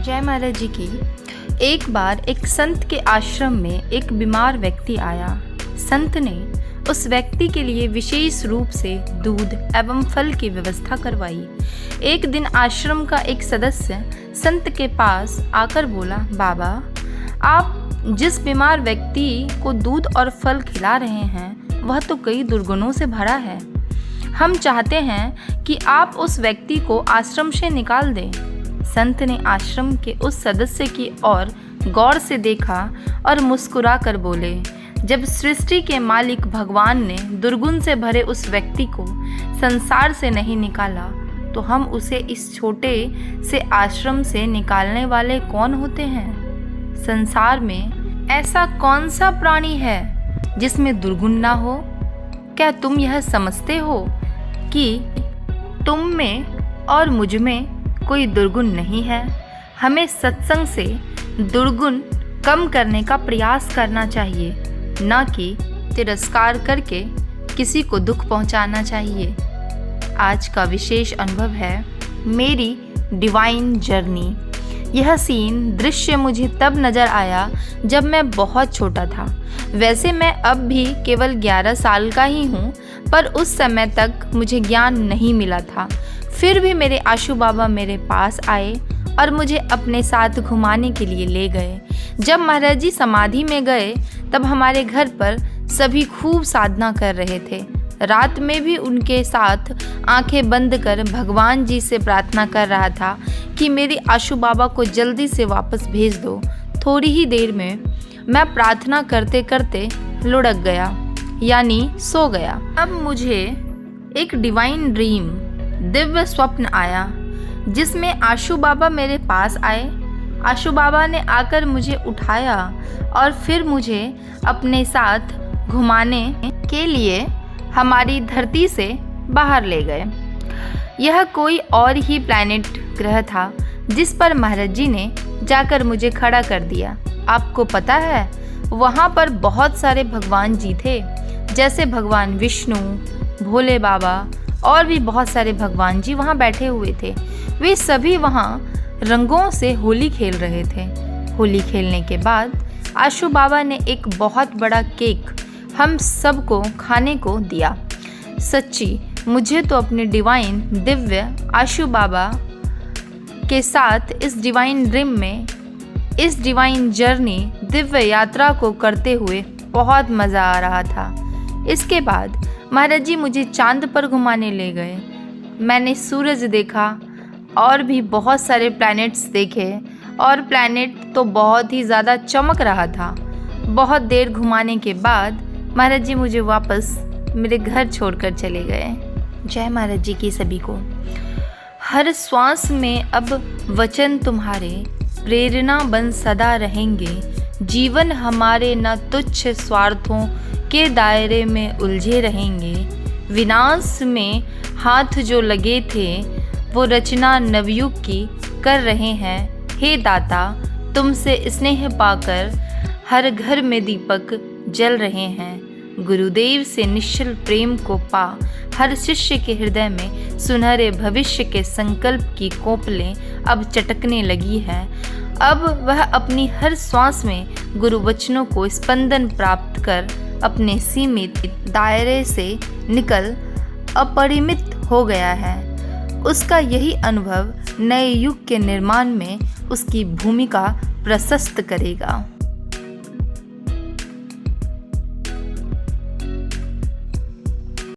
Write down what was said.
जय महाराज जी की। एक बार एक संत के आश्रम में एक बीमार व्यक्ति आया। संत ने उस व्यक्ति के लिए विशेष रूप से दूध एवं फल की व्यवस्था करवाई। एक दिन आश्रम का एक सदस्य संत के पास आकर बोला, बाबा, आप जिस बीमार व्यक्ति को दूध और फल खिला रहे हैं वह तो कई दुर्गुणों से भरा है। हम चाहते हैं कि आप उस व्यक्ति को आश्रम से निकाल दें। संत ने आश्रम के उस सदस्य की ओर गौर से देखा और मुस्कुरा कर बोले, जब सृष्टि के मालिक भगवान ने दुर्गुण से भरे उस व्यक्ति को संसार से नहीं निकाला तो हम उसे इस छोटे से आश्रम से निकालने वाले कौन होते हैं? संसार में ऐसा कौन सा प्राणी है जिसमें दुर्गुण ना हो? क्या तुम यह समझते हो कि तुम में और मुझ में कोई दुर्गुण नहीं है? हमें सत्संग से दुर्गुण कम करने का प्रयास करना चाहिए, न कि तिरस्कार करके किसी को दुख पहुंचाना चाहिए। आज का विशेष अनुभव है मेरी डिवाइन जर्नी। यह सीन दृश्य मुझे तब नज़र आया जब मैं बहुत छोटा था। वैसे मैं अब भी केवल 11 साल का ही हूँ, पर उस समय तक मुझे ज्ञान नहीं मिला था। फिर भी मेरे आशू बाबा मेरे पास आए और मुझे अपने साथ घुमाने के लिए ले गए। जब महाराज जी समाधि में गए तब हमारे घर पर सभी खूब साधना कर रहे थे। रात में भी उनके साथ आंखें बंद कर भगवान जी से प्रार्थना कर रहा था कि मेरे आशू बाबा को जल्दी से वापस भेज दो। थोड़ी ही देर में मैं प्रार्थना करते करते लुढ़क गया, यानी सो गया। अब मुझे एक डिवाइन ड्रीम, दिव्य स्वप्न आया जिसमें आशू बाबा मेरे पास आए। आशू बाबा ने आकर मुझे उठाया और फिर मुझे अपने साथ घुमाने के लिए हमारी धरती से बाहर ले गए। यह कोई और ही प्लैनेट ग्रह था जिस पर महाराज जी ने जाकर मुझे खड़ा कर दिया। आपको पता है, वहाँ पर बहुत सारे भगवान जी थे, जैसे भगवान विष्णु, भोले बाबा और भी बहुत सारे भगवान जी वहाँ बैठे हुए थे। वे सभी वहाँ रंगों से होली खेल रहे थे। होली खेलने के बाद आशू बाबा ने एक बहुत बड़ा केक हम सबको खाने को दिया। सच्ची मुझे तो अपने डिवाइन दिव्य आशू बाबा के साथ इस डिवाइन ड्रीम में, इस डिवाइन जर्नी, दिव्य यात्रा को करते हुए बहुत मज़ा आ रहा था। इसके बाद महाराज जी मुझे चांद पर घुमाने ले गए। मैंने सूरज देखा और भी बहुत सारे प्लैनेट्स देखे, और प्लैनेट तो बहुत ही ज़्यादा चमक रहा था। बहुत देर घुमाने के बाद महाराज जी मुझे वापस मेरे घर छोड़कर चले गए। जय महाराज जी की सभी को। हर श्वास में अब वचन तुम्हारे प्रेरणा बन सदा रहेंगे। जीवन हमारे न तुच्छ स्वार्थों के दायरे में उलझे रहेंगे। विनाश में हाथ जो लगे थे वो रचना नवयुग की कर रहे हैं। हे दाता, तुमसे स्नेह पाकर हर घर में दीपक जल रहे हैं। गुरुदेव से निश्चल प्रेम को पा हर शिष्य के हृदय में सुनहरे भविष्य के संकल्प की कोपलें अब चटकने लगी है। अब वह अपनी हर श्वास में गुरु वचनों को स्पंदन प्राप्त कर अपने सीमित दायरे से निकल अपरिमित हो गया है। उसका यही अनुभव नए युग के निर्माण में उसकी भूमिका प्रशस्त करेगा।